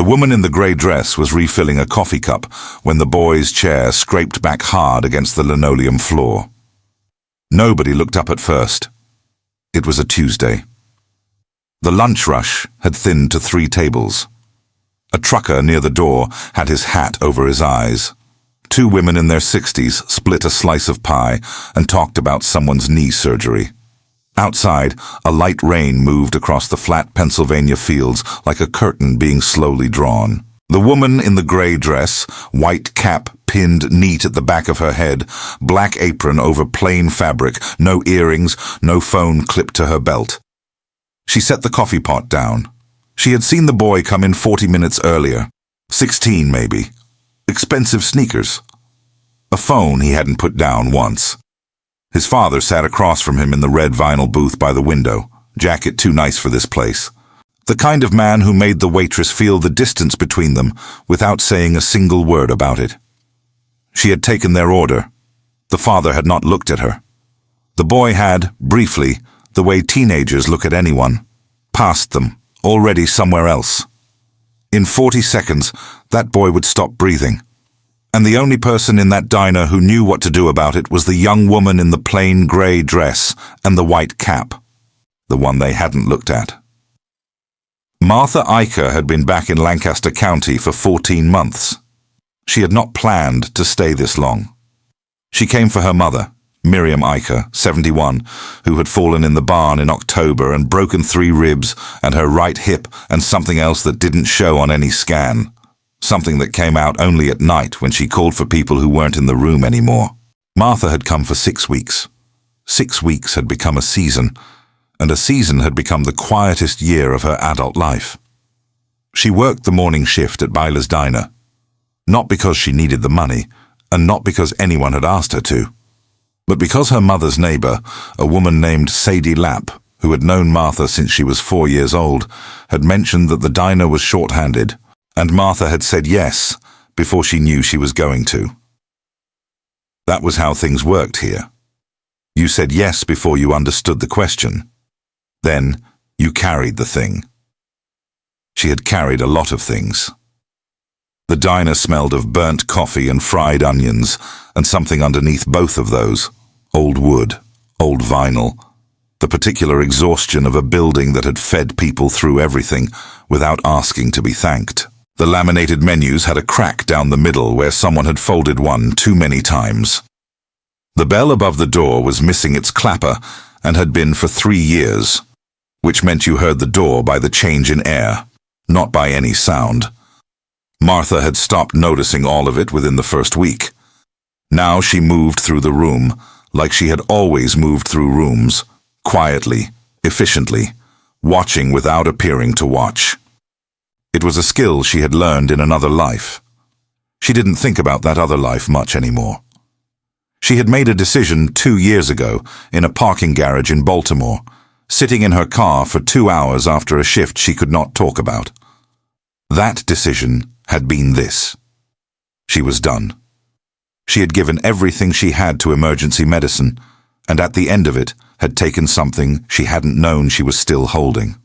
The woman in the grey dress was refilling a coffee cup when the boy's chair scraped back hard against the linoleum floor. Nobody looked up at first. It was a Tuesday. The lunch rush had thinned to 3 tables. A trucker near the door had his hat over his eyes. 2 women in their 60s split a slice of pie and talked about someone's knee surgery. Outside, a light rain moved across the flat Pennsylvania fields like a curtain being slowly drawn. The woman in the grey dress, white cap pinned neat at the back of her head, black apron over plain fabric, no earrings, no phone clipped to her belt. She set the coffee pot down. She had seen the boy come in 40 minutes earlier. 16, maybe. Expensive sneakers. A phone he hadn't put down once. His father sat across from him in the red vinyl booth by the window, jacket too nice for this place. The kind of man who made the waitress feel the distance between them without saying a single word about it. She had taken their order. The father had not looked at her. The boy had, briefly, the way teenagers look at anyone, past them, already somewhere else. In 40 seconds, that boy would stop breathing. And the only person in that diner who knew what to do about it was the young woman in the plain grey dress and the white cap, the one they hadn't looked at. Martha Eicher had been back in Lancaster County for 14 months. She had not planned to stay this long. She came for her mother, Miriam Eicher, 71, who had fallen in the barn in October and broken 3 ribs and her right hip and something else that didn't show on any scan. Something that came out only at night when she called for people who weren't in the room anymore. Martha had come for 6 weeks. 6 weeks had become a season, and a season had become the quietest year of her adult life. She worked the morning shift at Byler's Diner, not because she needed the money, and not because anyone had asked her to, but because her mother's neighbor, a woman named Sadie Lapp, who had known Martha since she was 4 years old, had mentioned that the diner was short-handed, and Martha had said yes before she knew she was going to. That was how things worked here. You said yes before you understood the question. Then you carried the thing. She had carried a lot of things. The diner smelled of burnt coffee and fried onions, and something underneath both of those, old wood, old vinyl, the particular exhaustion of a building that had fed people through everything without asking to be thanked. The laminated menus had a crack down the middle where someone had folded one too many times. The bell above the door was missing its clapper and had been for 3 years, which meant you heard the door by the change in air, not by any sound. Martha had stopped noticing all of it within the first week. Now she moved through the room like she had always moved through rooms, quietly, efficiently, watching without appearing to watch. It was a skill she had learned in another life. She didn't think about that other life much anymore. She had made a decision 2 years ago in a parking garage in Baltimore, sitting in her car for 2 hours after a shift she could not talk about. That decision had been this. She was done. She had given everything she had to emergency medicine, and at the end of it had taken something she hadn't known she was still holding.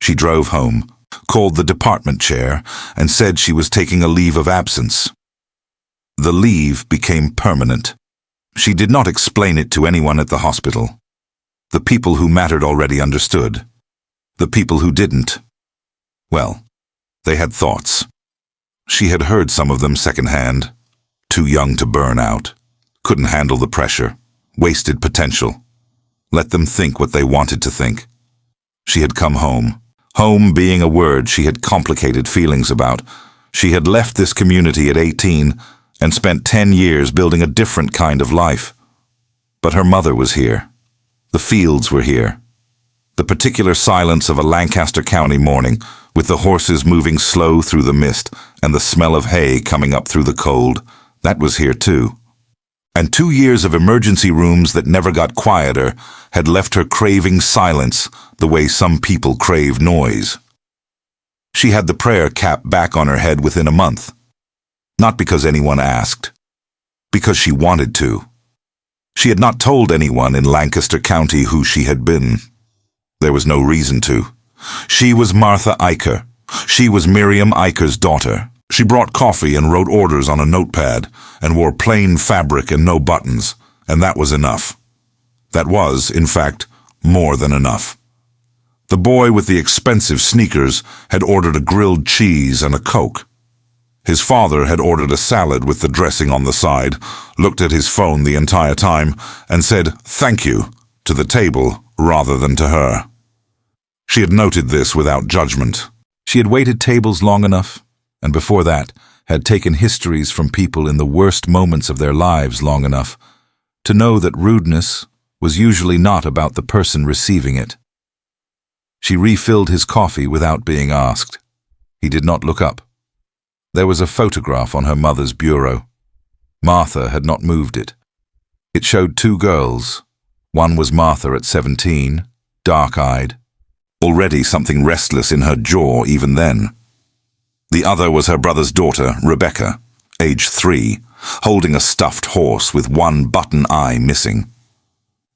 She drove home, called the department chair, and said she was taking a leave of absence. The leave became permanent. She did not explain it to anyone at the hospital. The people who mattered already understood. The people who didn't, well, they had thoughts. She had heard some of them secondhand. Too young to burn out. Couldn't handle the pressure. Wasted potential. Let them think what they wanted to think. She had come home. Home being a word she had complicated feelings about. She had left this community at 18 and spent 10 years building a different kind of life. But her mother was here. The fields were here. The particular silence of a Lancaster County morning, with the horses moving slow through the mist and the smell of hay coming up through the cold, that was here too. And 2 years of emergency rooms that never got quieter had left her craving silence the way some people crave noise. She had the prayer cap back on her head within a month. Not because anyone asked. Because she wanted to. She had not told anyone in Lancaster County who she had been. There was no reason to. She was Martha Eicher, She was Miriam Eicher's daughter. She brought coffee and wrote orders on a notepad and wore plain fabric and no buttons, and that was enough. That was, in fact, more than enough. The boy with the expensive sneakers had ordered a grilled cheese and a Coke. His father had ordered a salad with the dressing on the side, looked at his phone the entire time, and said "thank you" to the table rather than to her. She had noted this without judgment. She had waited tables long enough, and before that had taken histories from people in the worst moments of their lives long enough to know that rudeness was usually not about the person receiving it. She refilled his coffee without being asked. He did not look up. There was a photograph on her mother's bureau. Martha had not moved it. It showed two girls. One was Martha at 17, dark-eyed, already something restless in her jaw even then. The other was her brother's daughter, Rebecca, age 3, holding a stuffed horse with one button eye missing.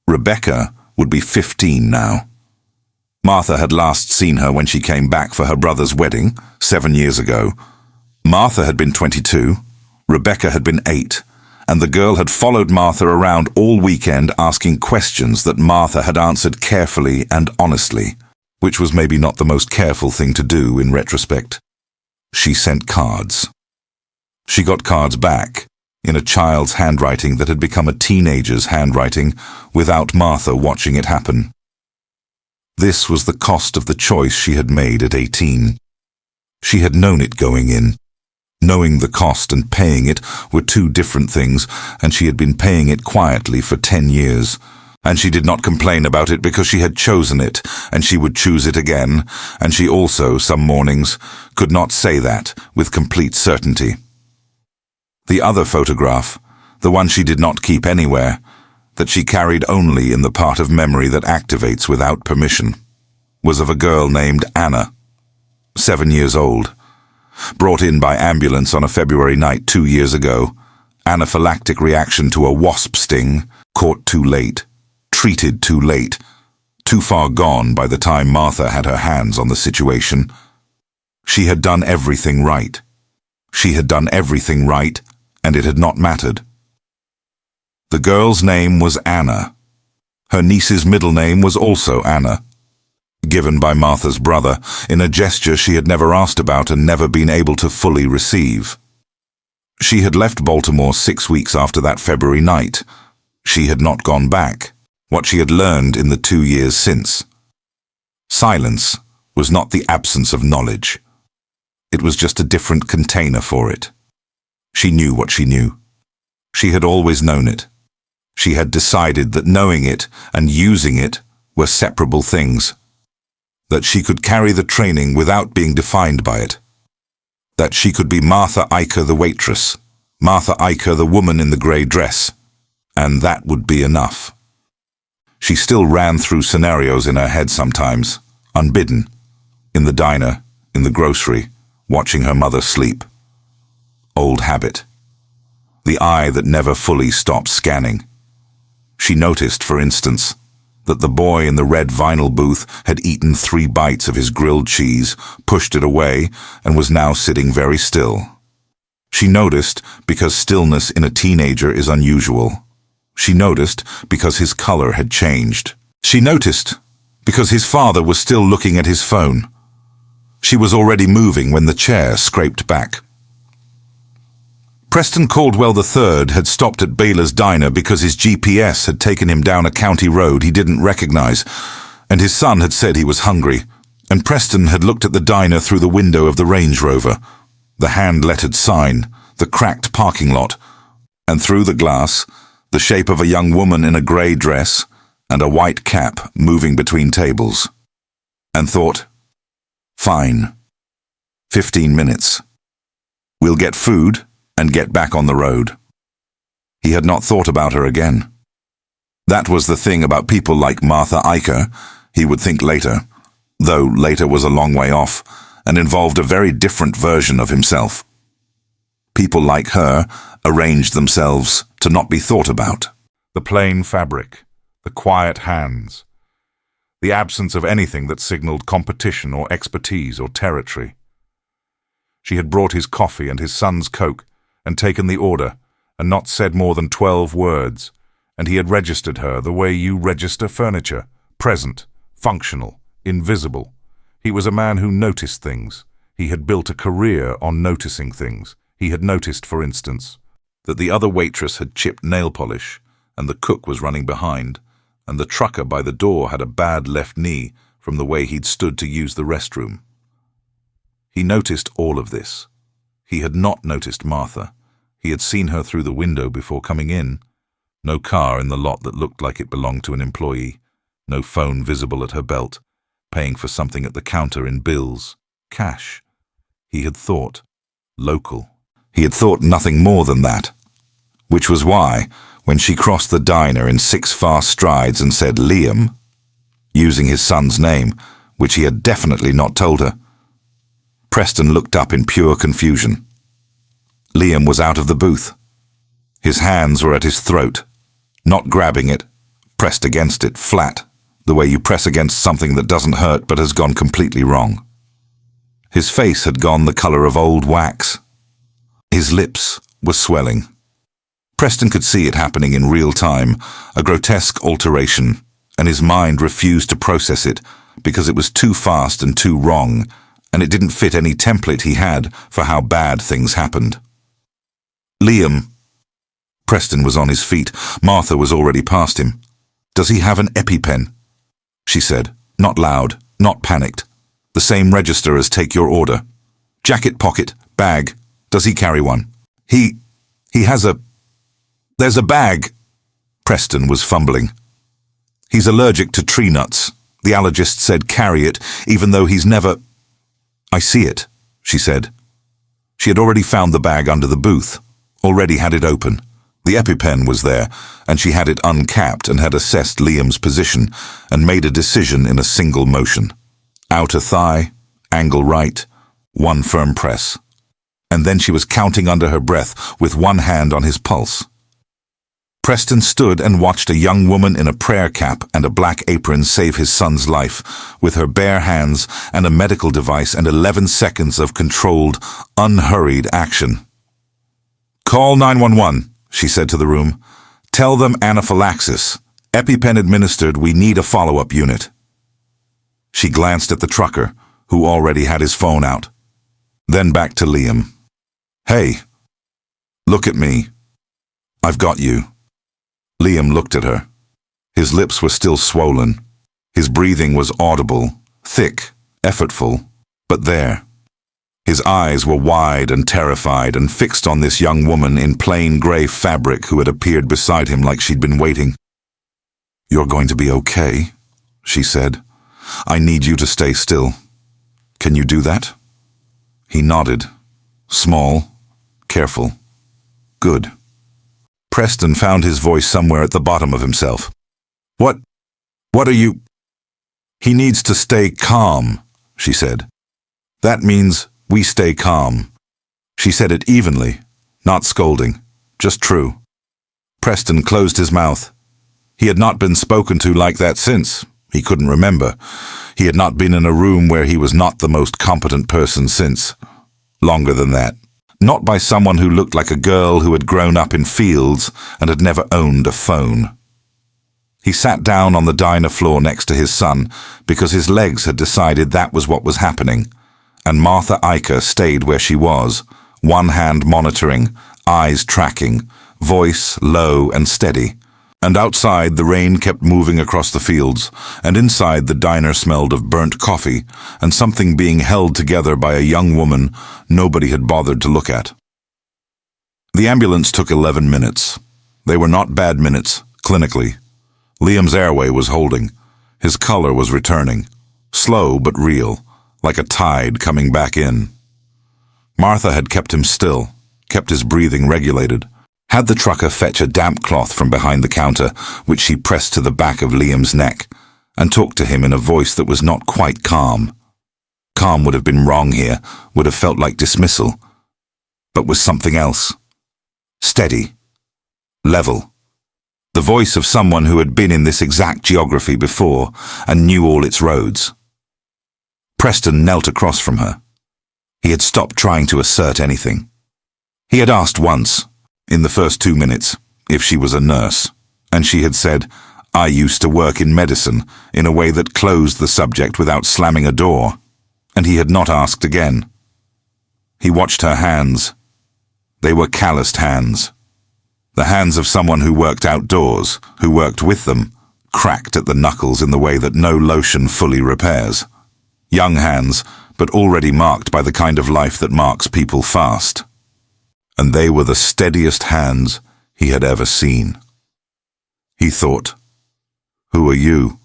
Rebecca would be 15 now. Martha had last seen her when she came back for her brother's wedding, 7 years ago. Martha had been 22, Rebecca had been 8, and the girl had followed Martha around all weekend asking questions that Martha had answered carefully and honestly, which was maybe not the most careful thing to do in retrospect. She sent cards. She got cards back, in a child's handwriting that had become a teenager's handwriting, without Martha watching it happen. This was the cost of the choice she had made at 18. She had known it going in. Knowing the cost and paying it were two different things, and she had been paying it quietly for 10 years. And she did not complain about it because she had chosen it, and she would choose it again, and she also, some mornings, could not say that with complete certainty. The other photograph, the one she did not keep anywhere, that she carried only in the part of memory that activates without permission, was of a girl named Anna, 7 years old. Brought in by ambulance on a February night 2 years ago, anaphylactic reaction to a wasp sting, caught too late, treated too late, too far gone by the time Martha had her hands on the situation. She had done everything right. She had done everything right, and it had not mattered. The girl's name was Anna. Her niece's middle name was also Anna, given by Martha's brother, in a gesture she had never asked about and never been able to fully receive. She had left Baltimore 6 weeks after that February night. She had not gone back, what she had learned in the 2 years since. Silence was not the absence of knowledge. It was just a different container for it. She knew what she knew. She had always known it. She had decided that knowing it and using it were separable things. That she could carry the training without being defined by it. That she could be Martha Eicher the waitress, Martha Eicher the woman in the grey dress, and that would be enough. She still ran through scenarios in her head sometimes, unbidden, in the diner, in the grocery, watching her mother sleep. Old habit. The eye that never fully stopped scanning. She noticed, for instance, that the boy in the red vinyl booth had eaten 3 bites of his grilled cheese, pushed it away, and was now sitting very still. She noticed because stillness in a teenager is unusual. She noticed because his color had changed. She noticed because his father was still looking at his phone. She was already moving when the chair scraped back. Preston Caldwell III had stopped at Baylor's diner because his GPS had taken him down a county road he didn't recognize, and his son had said he was hungry, and Preston had looked at the diner through the window of the Range Rover, the hand-lettered sign, the cracked parking lot, and through the glass, the shape of a young woman in a grey dress and a white cap moving between tables, and thought, fine, 15 minutes. We'll get food and get back on the road. He had not thought about her again. That was the thing about people like Martha Eicher, he would think later, though later was a long way off, and involved a very different version of himself. People like her arranged themselves to not be thought about. The plain fabric, the quiet hands, the absence of anything that signaled competition or expertise or territory. She had brought his coffee and his son's Coke, and taken the order, and not said more than 12 words, and he had registered her the way you register furniture: present, functional, invisible. He was a man who noticed things. He had built a career on noticing things. He had noticed, for instance, that the other waitress had chipped nail polish, and the cook was running behind, and the trucker by the door had a bad left knee from the way he'd stood to use the restroom. He noticed all of this. He had not noticed Martha. He had seen her through the window before coming in. No car in the lot that looked like it belonged to an employee. No phone visible at her belt. Paying for something at the counter in bills. Cash. He had thought local. He had thought nothing more than that. Which was why, when she crossed the diner in 6 fast strides and said Liam, using his son's name, which he had definitely not told her, Preston looked up in pure confusion. Liam was out of the booth. His hands were at his throat, not grabbing it, pressed against it, flat, the way you press against something that doesn't hurt but has gone completely wrong. His face had gone the color of old wax. His lips were swelling. Preston could see it happening in real time, a grotesque alteration, and his mind refused to process it because it was too fast and too wrong, and it didn't fit any template he had for how bad things happened. Liam. Preston was on his feet. Martha was already past him. Does he have an EpiPen? She said, not loud, not panicked. The same register as take your order. Jacket pocket, bag. Does he carry one? He has a... There's a bag. Preston was fumbling. He's allergic to tree nuts. The allergist said carry it, even though he's never... I see it, she said. She had already found the bag under the booth, already had it open. The EpiPen was there, and she had it uncapped and had assessed Liam's position and made a decision in a single motion. Outer thigh, angle right, one firm press. And then she was counting under her breath with one hand on his pulse. Preston stood and watched a young woman in a prayer cap and a black apron save his son's life, with her bare hands and a medical device and 11 seconds of controlled, unhurried action. Call 911, she said to the room. Tell them anaphylaxis. EpiPen administered, we need a follow-up unit. She glanced at the trucker, who already had his phone out. Then back to Liam. Hey, look at me. I've got you. Liam looked at her. His lips were still swollen. His breathing was audible, thick, effortful, but there. His eyes were wide and terrified and fixed on this young woman in plain grey fabric who had appeared beside him like she'd been waiting. You're going to be okay, she said. I need you to stay still. Can you do that? He nodded. Small, careful. Good. Preston found his voice somewhere at the bottom of himself. What are you... He needs to stay calm, she said. That means we stay calm. She said it evenly, not scolding, just true. Preston closed his mouth. He had not been spoken to like that since. He couldn't remember. He had not been in a room where he was not the most competent person since. Longer than that. Not by someone who looked like a girl who had grown up in fields and had never owned a phone. He sat down on the diner floor next to his son because his legs had decided that was what was happening, and Martha Iker stayed where she was, one hand monitoring, eyes tracking, voice low and steady. And outside the rain kept moving across the fields, and inside the diner smelled of burnt coffee and something being held together by a young woman nobody had bothered to look at. The ambulance took 11 minutes. They were not bad minutes, clinically. Liam's airway was holding. His color was returning. Slow but real, like a tide coming back in. Martha had kept him still, kept his breathing regulated. Had the trucker fetch a damp cloth from behind the counter, which she pressed to the back of Liam's neck, and talked to him in a voice that was not quite calm. Calm would have been wrong here, would have felt like dismissal, but was something else. Steady. Level. The voice of someone who had been in this exact geography before and knew all its roads. Preston knelt across from her. He had stopped trying to assert anything. He had asked once, in the first 2 minutes, if she was a nurse, and she had said, "I used to work in medicine," in a way that closed the subject without slamming a door, and he had not asked again. He watched her hands. They were calloused hands. The hands of someone who worked outdoors, who worked with them, cracked at the knuckles in the way that no lotion fully repairs. Young hands, but already marked by the kind of life that marks people fast. And they were the steadiest hands he had ever seen. He thought, "Who are you?"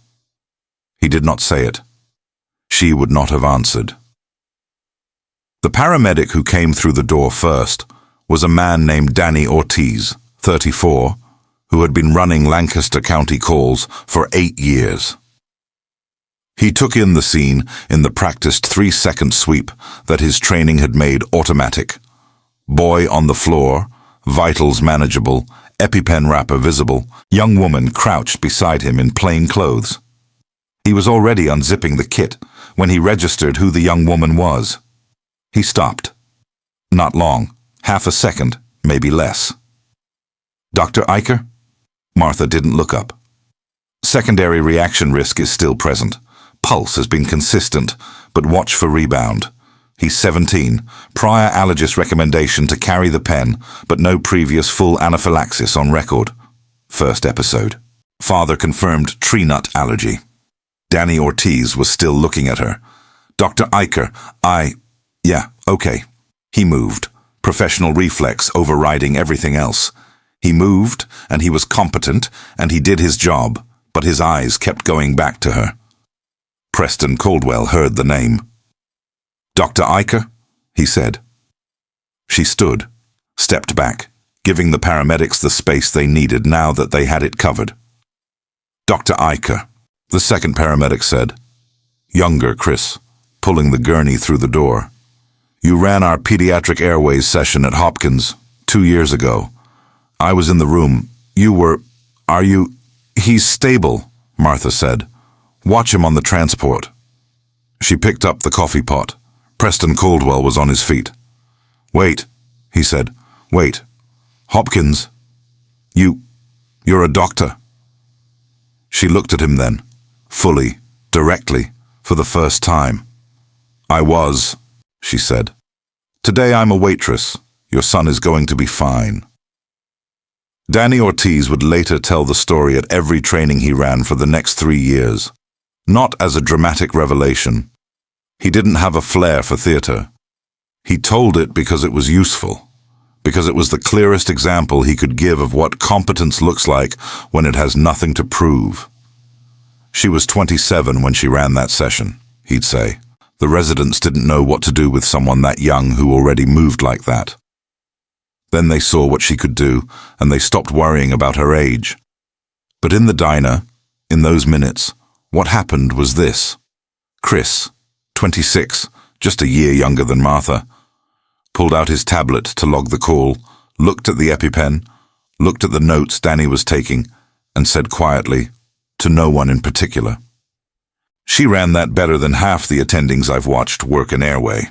He did not say it. She would not have answered. The paramedic who came through the door first was a man named Danny Ortiz, 34, who had been running Lancaster County calls for 8 years. He took in the scene in the practiced 3-second sweep that his training had made automatic. Boy on the floor, vitals manageable, EpiPen wrapper visible, young woman crouched beside him in plain clothes. He was already unzipping the kit when he registered who the young woman was. He stopped. Not long, half a second, maybe less. "Dr. Eicher?" Martha didn't look up. Secondary reaction risk is still present. Pulse has been consistent, but watch for rebound. He's 17. Prior allergist recommendation to carry the pen, but no previous full anaphylaxis on record. First episode. Father confirmed tree nut allergy. Danny Ortiz was still looking at her. "Dr. Eicher, Yeah, okay." He moved, professional reflex overriding everything else. He moved, and he was competent, and he did his job, but his eyes kept going back to her. Preston Caldwell heard the name. "Dr. Eicher?" he said. She stood, stepped back, giving the paramedics the space they needed now that they had it covered. "Dr. Eicher," the second paramedic said. "Younger Chris, pulling the gurney through the door. You ran our pediatric airways session at Hopkins 2 years ago. I was in the room. Are you... He's stable," Martha said. "Watch him on the transport." She picked up the coffee pot. Preston Caldwell was on his feet. "Wait," he said. "Wait. Hopkins? You're a doctor?" She looked at him then, fully, directly, for the first time. "I was," she said. "Today I'm a waitress. Your son is going to be fine." Danny Ortiz would later tell the story at every training he ran for the next 3 years. Not as a dramatic revelation. He didn't have a flair for theater. He told it because it was useful, because it was the clearest example he could give of what competence looks like when it has nothing to prove. She was 27 when she ran that session, he'd say. The residents didn't know what to do with someone that young who already moved like that. Then they saw what she could do, and they stopped worrying about her age. But in the diner, in those minutes, what happened was this. Chris, 26, just a year younger than Martha, pulled out his tablet to log the call, looked at the EpiPen, looked at the notes Danny was taking, and said quietly, to no one in particular, "She ran that better than half the attendings I've watched work an airway."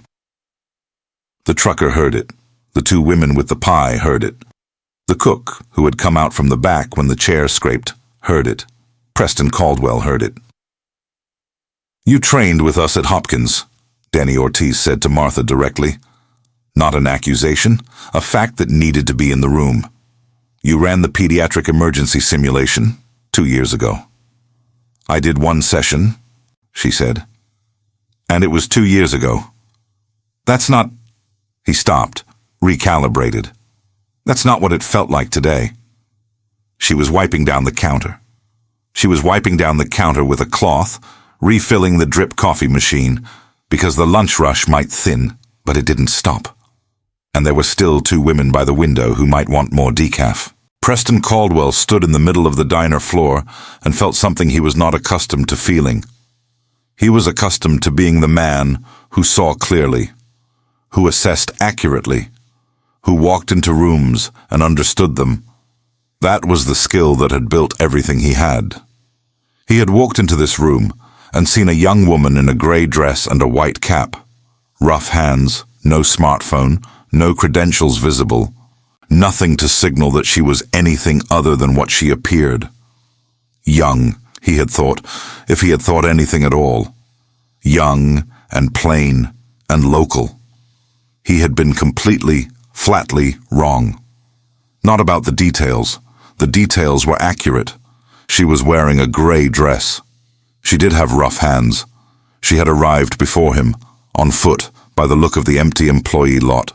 The trucker heard it. The 2 women with the pie heard it. The cook, who had come out from the back when the chair scraped, heard it. Preston Caldwell heard it. "You trained with us at Hopkins," Danny Ortiz said to Martha directly. Not an accusation, a fact that needed to be in the room. "You ran the pediatric emergency simulation 2 years ago." "I did 1 session," she said. "And it was 2 years ago." "That's not..." He stopped, recalibrated. "That's not what it felt like today." She was wiping down the counter. She was wiping down the counter with a cloth, refilling the drip coffee machine, because the lunch rush might thin, but it didn't stop. And there were still 2 women by the window who might want more decaf. Preston Caldwell stood in the middle of the diner floor and felt something he was not accustomed to feeling. He was accustomed to being the man who saw clearly, who assessed accurately, who walked into rooms and understood them. That was the skill that had built everything he had. He had walked into this room and seen a young woman in a gray dress and a white cap. Rough hands, No smartphone, no credentials visible, nothing to signal that she was anything other than what she appeared. Young, he had thought, if he had thought anything at all. Young and plain and local. He had been completely, flatly wrong. Not about the details. The details were accurate. She was wearing a grey dress. She did have rough hands. She had arrived before him, on foot, by the look of the empty employee lot.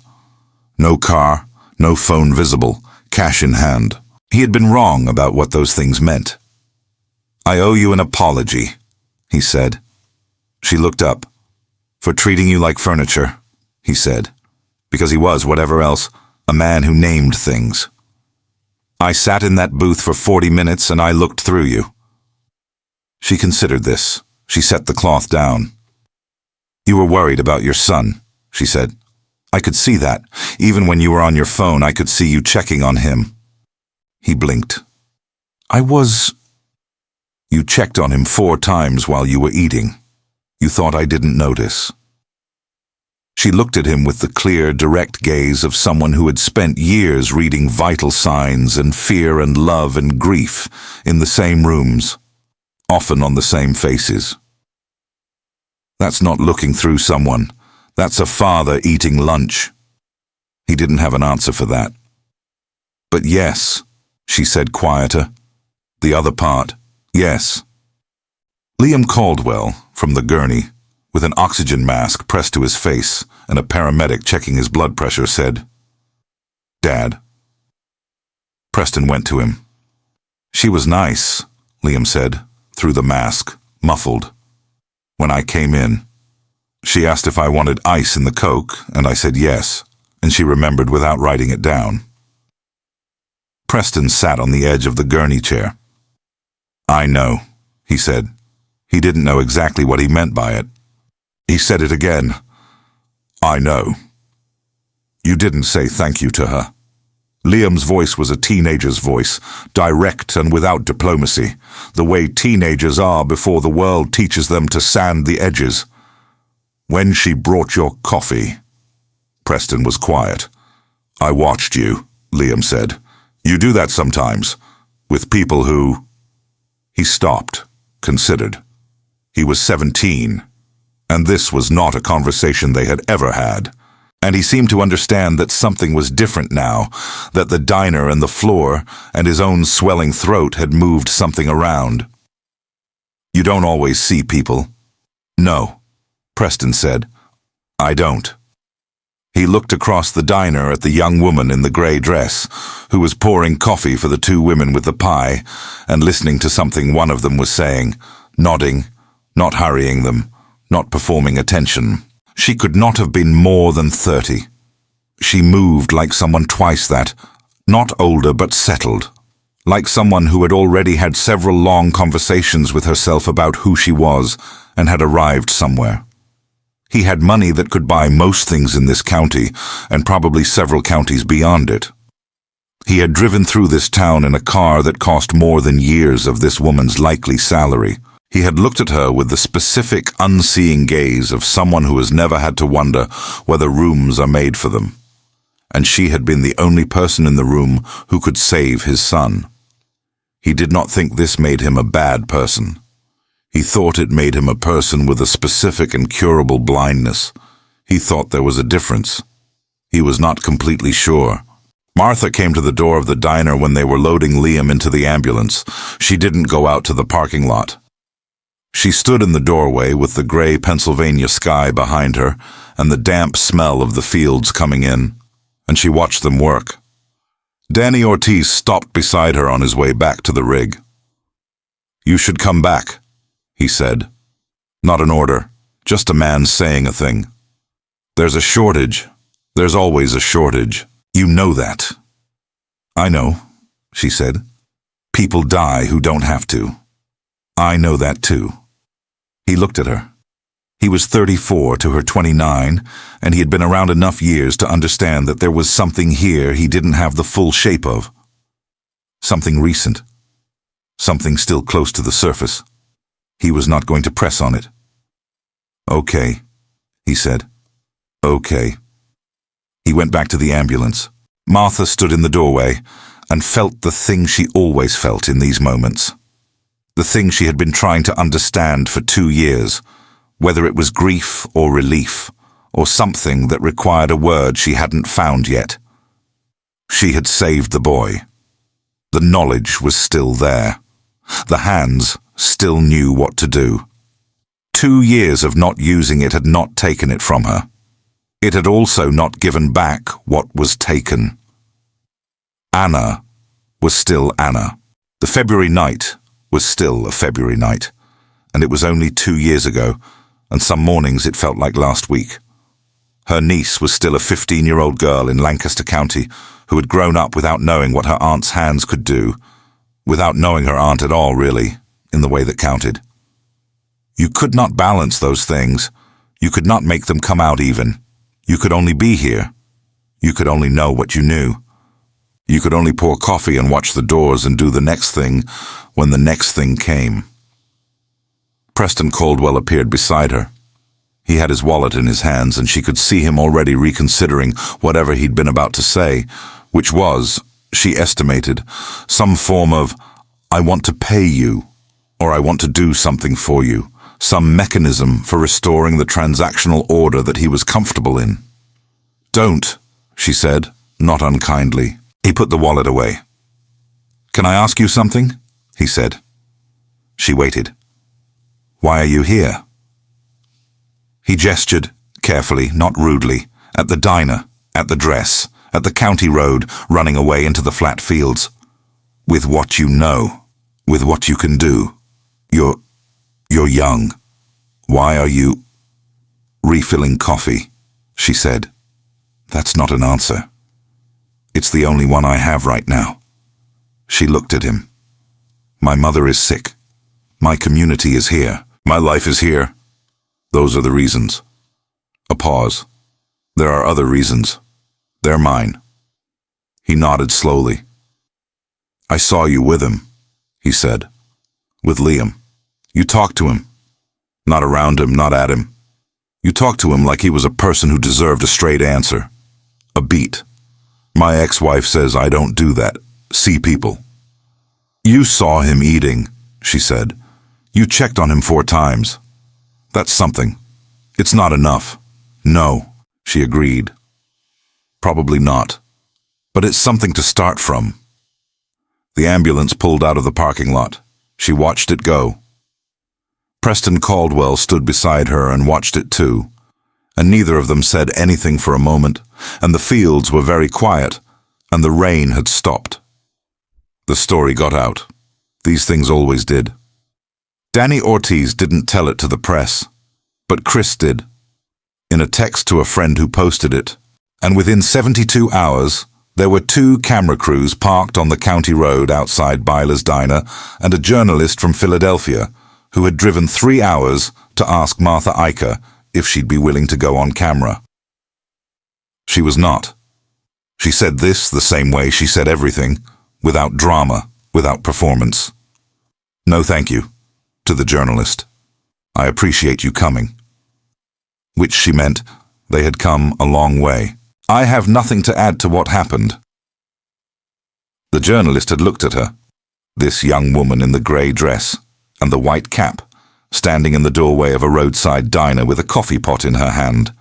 No car, no phone visible, cash in hand. He had been wrong about what those things meant. "I owe you an apology," he said. She looked up. "For treating you like furniture," he said, because he was, whatever else, a man who named things. "I sat in that booth for 40 minutes and I looked through you." She considered this. She set the cloth down. "You were worried about your son," she said. "I could see that. Even when you were on your phone, I could see you checking on him." He blinked. "I was—" "You checked on him 4 times while you were eating. You thought I didn't notice." She looked at him with the clear, direct gaze of someone who had spent years reading vital signs and fear and love and grief in the same rooms, often on the same faces. That's not looking through someone. That's a father eating lunch. He didn't have an answer for that. "But yes," she said quieter. "The other part, yes." Liam Caldwell, from the gurney, with an oxygen mask pressed to his face and a paramedic checking his blood pressure, said, "Dad." Preston went to him. "She was nice," Liam said, through the mask, muffled. "When I came in, she asked if I wanted ice in the Coke, and I said yes, and she remembered without writing it down." Preston sat on the edge of the gurney chair. "I know," he said. He didn't know exactly what he meant by it. He said it again. "I know. You didn't say thank you to her." Liam's voice was a teenager's voice, direct and without diplomacy, the way teenagers are before the world teaches them to sand the edges. "When she brought your coffee." Preston was quiet. "I watched you," Liam said. "You do that sometimes, with people who—" He stopped, considered. He was 17, and this was not a conversation they had ever had. And he seemed to understand that something was different now, that the diner and the floor and his own swelling throat had moved something around. "You don't always see people." "No," Preston said. "I don't." He looked across the diner at the young woman in the grey dress, who was pouring coffee for the 2 women with the pie and listening to something one of them was saying, nodding, not hurrying them, not performing attention. She could not have been more than 30. She moved like someone twice that, not older but settled, like someone who had already had several long conversations with herself about who she was and had arrived somewhere. He had money that could buy most things in this county and probably several counties beyond it. He had driven through this town in a car that cost more than years of this woman's likely salary. He had looked at her with the specific, unseeing gaze of someone who has never had to wonder whether rooms are made for them. And she had been the only person in the room who could save his son. He did not think this made him a bad person. He thought it made him a person with a specific and curable blindness. He thought there was a difference. He was not completely sure. Martha came to the door of the diner when they were loading Liam into the ambulance. She didn't go out to the parking lot. She stood in the doorway with the gray Pennsylvania sky behind her and the damp smell of the fields coming in, and she watched them work. Danny Ortiz stopped beside her on his way back to the rig. "You should come back," he said. Not an order, just a man saying a thing. "There's a shortage. There's always a shortage. You know that." "I know," she said. "People die who don't have to. I know that too." He looked at her. He was 34 to her 29, and he had been around enough years to understand that there was something here he didn't have the full shape of. Something recent. Something still close to the surface. He was not going to press on it. "Okay," he said. "Okay." He went back to the ambulance. Martha stood in the doorway and felt the thing she always felt in these moments. The thing she had been trying to understand for 2 years, whether it was grief or relief, or something that required a word she hadn't found yet. She had saved the boy. The knowledge was still there. The hands still knew what to do. 2 years of not using it had not taken it from her. It had also not given back what was taken. Anna was still Anna. The February night was still a February night, and it was only 2 years ago, and some mornings it felt like last week. Her niece was still a 15-year-old girl in Lancaster County who had grown up without knowing what her aunt's hands could do, without knowing her aunt at all, really, in the way that counted. You could not balance those things. You could not make them come out even. You could only be here. You could only know what you knew. You could only pour coffee and watch the doors and do the next thing when the next thing came. Preston Caldwell appeared beside her. He had his wallet in his hands, and she could see him already reconsidering whatever he'd been about to say, which was, she estimated, some form of, "I want to pay you," or "I want to do something for you," some mechanism for restoring the transactional order that he was comfortable in. "Don't," she said, not unkindly. He put the wallet away. "Can I ask you something?" he said. She waited. "Why are you here?" He gestured, carefully, not rudely, at the diner, at the dress, at the county road running away into the flat fields. "With what you know, with what you can do. You're young. Why are you—" "Refilling coffee," she said. "That's not an answer. It's the only one I have right now." She looked at him. "My mother is sick. My community is here. My life is here. Those are the reasons." A pause. "There are other reasons. They're mine." He nodded slowly. "I saw you with him," he said. "With Liam. You talked to him. Not around him, not at him. You talked to him like he was a person who deserved a straight answer. A beat. My ex-wife says I don't do that. See people." "You saw him eating," she said. "You checked on him 4 times. That's something. It's not enough." "No," she agreed. "Probably not. But it's something to start from." The ambulance pulled out of the parking lot. She watched it go. Preston Caldwell stood beside her and watched it too, and neither of them said anything for a moment, and the fields were very quiet, and the rain had stopped. The story got out. These things always did. Danny Ortiz didn't tell it to the press, but Chris did, in a text to a friend who posted it, and within 72 hours, there were 2 camera crews parked on the county road outside Byler's Diner and a journalist from Philadelphia who had driven 3 hours to ask Martha Iker if she'd be willing to go on camera. She was not. She said this the same way she said everything, without drama, without performance. "No, thank you," to the journalist. "I appreciate you coming." Which she meant they had come a long way. "I have nothing to add to what happened." The journalist had looked at her, this young woman in the grey dress and the white cap, standing in the doorway of a roadside diner with a coffee pot in her hand,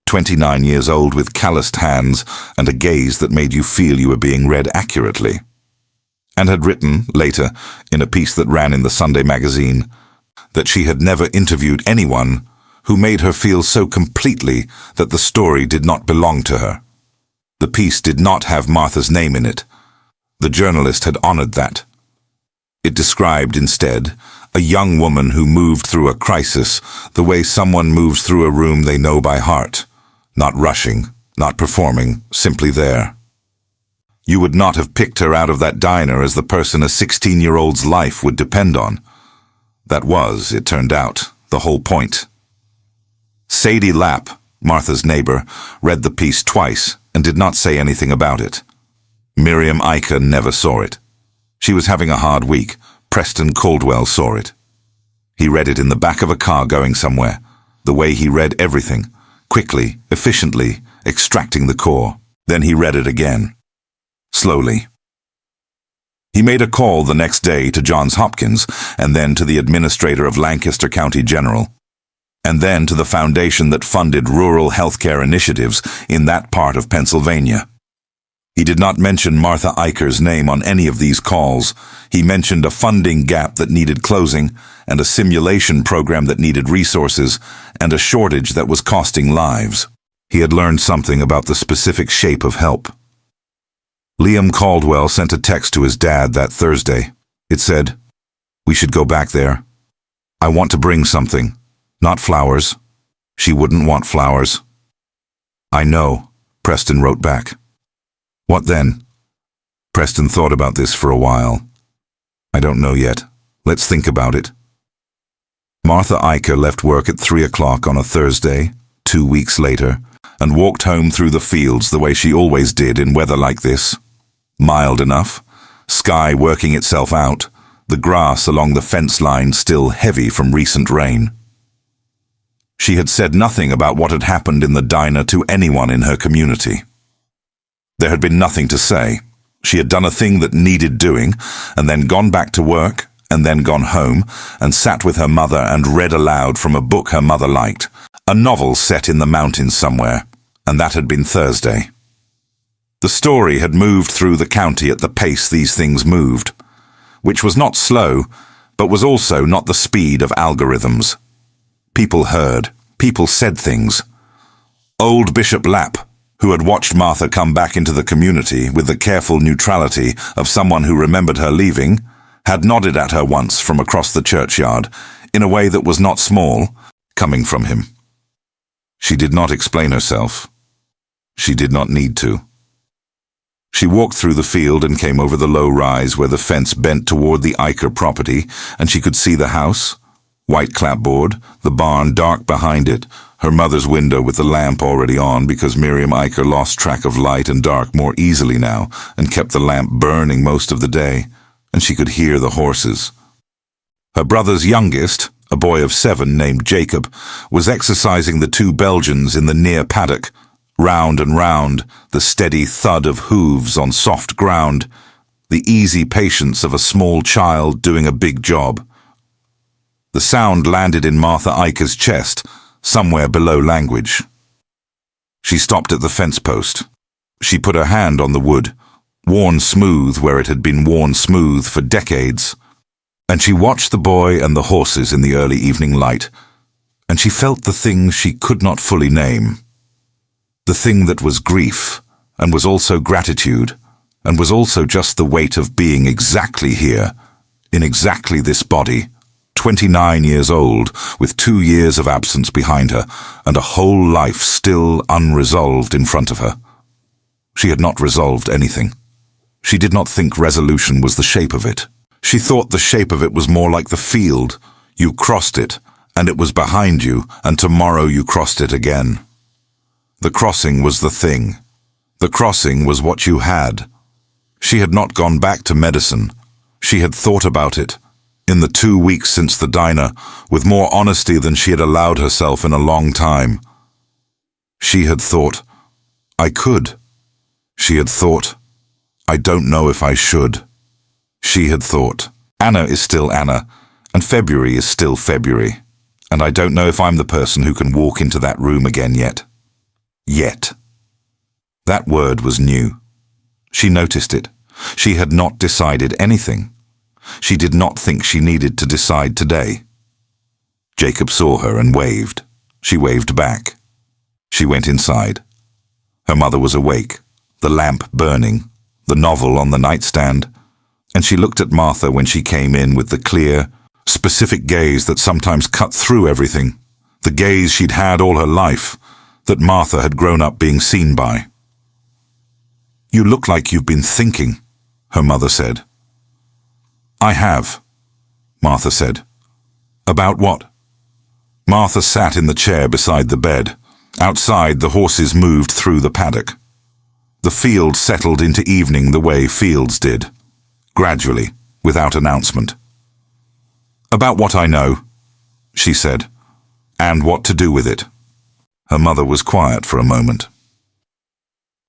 29 years old with calloused hands and a gaze that made you feel you were being read accurately, and had written, later, in a piece that ran in the Sunday magazine, that she had never interviewed anyone who made her feel so completely that the story did not belong to her. The piece did not have Martha's name in it. The journalist had honored that. It described, instead, a young woman who moved through a crisis the way someone moves through a room they know by heart, not rushing, not performing, simply there. You would not have picked her out of that diner as the person a 16-year-old's life would depend on. That was, it turned out, the whole point. Sadie Lapp, Martha's neighbor, read the piece twice and did not say anything about it. Miriam Iker never saw it. She was having a hard week. Preston Caldwell saw it. He read it in the back of a car going somewhere, the way he read everything, quickly, efficiently, extracting the core. Then he read it again. Slowly. He made a call the next day to Johns Hopkins, and then to the administrator of Lancaster County General, and then to the foundation that funded rural healthcare initiatives in that part of Pennsylvania. He did not mention Martha Eicher's name on any of these calls. He mentioned a funding gap that needed closing, and a simulation program that needed resources, and a shortage that was costing lives. He had learned something about the specific shape of help. Liam Caldwell sent a text to his dad that Thursday. It said, "We should go back there. I want to bring something, not flowers." She wouldn't want flowers. "I know," Preston wrote back. "What then?" Preston thought about this for a while. "I don't know yet. Let's think about it." Martha Eicher left work at 3 o'clock on a Thursday, 2 weeks later, and walked home through the fields the way she always did in weather like this. Mild enough, sky working itself out, the grass along the fence line still heavy from recent rain. She had said nothing about what had happened in the diner to anyone in her community. There had been nothing to say. She had done a thing that needed doing, and then gone back to work, and then gone home, and sat with her mother and read aloud from a book her mother liked, a novel set in the mountains somewhere, and that had been Thursday. The story had moved through the county at the pace these things moved, which was not slow, but was also not the speed of algorithms. People heard, people said things. Old Bishop Lapp, who had watched Martha come back into the community with the careful neutrality of someone who remembered her leaving, had nodded at her once from across the churchyard, in a way that was not small, coming from him. She did not explain herself. She did not need to. She walked through the field and came over the low rise where the fence bent toward the Eicher property, and she could see the house, white clapboard, the barn dark behind it, her mother's window with the lamp already on because Miriam Eicher lost track of light and dark more easily now and kept the lamp burning most of the day, and she could hear the horses. Her brother's youngest, a boy of 7 named Jacob, was exercising the 2 Belgians in the near paddock. Round and round, the steady thud of hooves on soft ground, the easy patience of a small child doing a big job. The sound landed in Martha Eicher's chest, somewhere below language. She stopped at the fence post. She put her hand on the wood, worn smooth where it had been worn smooth for decades, and she watched the boy and the horses in the early evening light, and she felt the thing she could not fully name. The thing that was grief, and was also gratitude, and was also just the weight of being exactly here, in exactly this body, 29 years old, with 2 years of absence behind her, and a whole life still unresolved in front of her. She had not resolved anything. She did not think resolution was the shape of it. She thought the shape of it was more like the field. You crossed it, and it was behind you, and tomorrow you crossed it again. The crossing was the thing. The crossing was what you had. She had not gone back to medicine. She had thought about it, in the 2 weeks since the diner, with more honesty than she had allowed herself in a long time. She had thought, I could. She had thought, I don't know if I should. She had thought, Anna is still Anna, and February is still February, and I don't know if I'm the person who can walk into that room again yet. Yet. That word was new. She noticed it. She had not decided anything. She did not think she needed to decide today. Jacob saw her and waved. She waved back. She went inside. Her mother was awake, the lamp burning, the novel on the nightstand, and she looked at Martha when she came in with the clear, specific gaze that sometimes cut through everything, the gaze she'd had all her life, that Martha had grown up being seen by. You look like you've been thinking, her mother said. I have, Martha said. About what? Martha sat in the chair beside the bed. Outside, the horses moved through the paddock. The field settled into evening the way fields did, gradually, without announcement. About what I know, she said, and what to do with it. Her mother was quiet for a moment.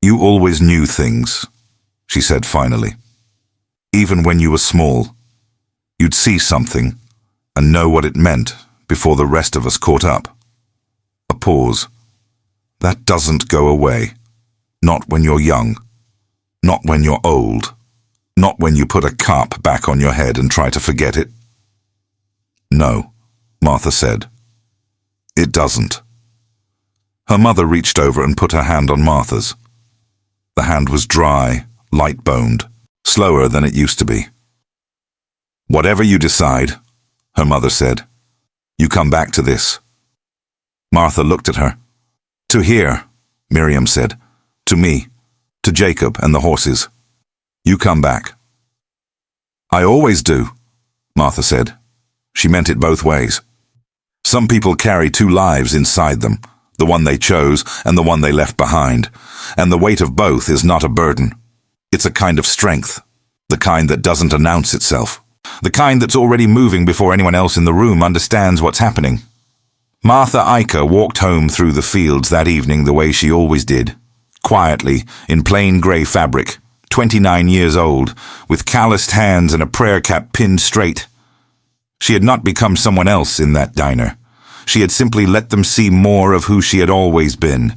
You always knew things, she said finally. Even when you were small, you'd see something and know what it meant before the rest of us caught up. A pause. That doesn't go away. Not when you're young. Not when you're old. Not when you put a cap back on your head and try to forget it. No, Martha said. It doesn't. Her mother reached over and put her hand on Martha's. The hand was dry, light-boned, slower than it used to be. Whatever you decide, her mother said, you come back to this. Martha looked at her. To here, Miriam said. To me. To Jacob and the horses. You come back. I always do, Martha said. She meant it both ways. Some people carry two lives inside them, the one they chose and the one they left behind, and the weight of both is not a burden. It's a kind of strength, the kind that doesn't announce itself, the kind that's already moving before anyone else in the room understands what's happening. Martha Iker walked home through the fields that evening the way she always did, quietly, in plain grey fabric, 29 years old, with calloused hands and a prayer cap pinned straight. She had not become someone else in that diner. She had simply let them see more of who she had always been.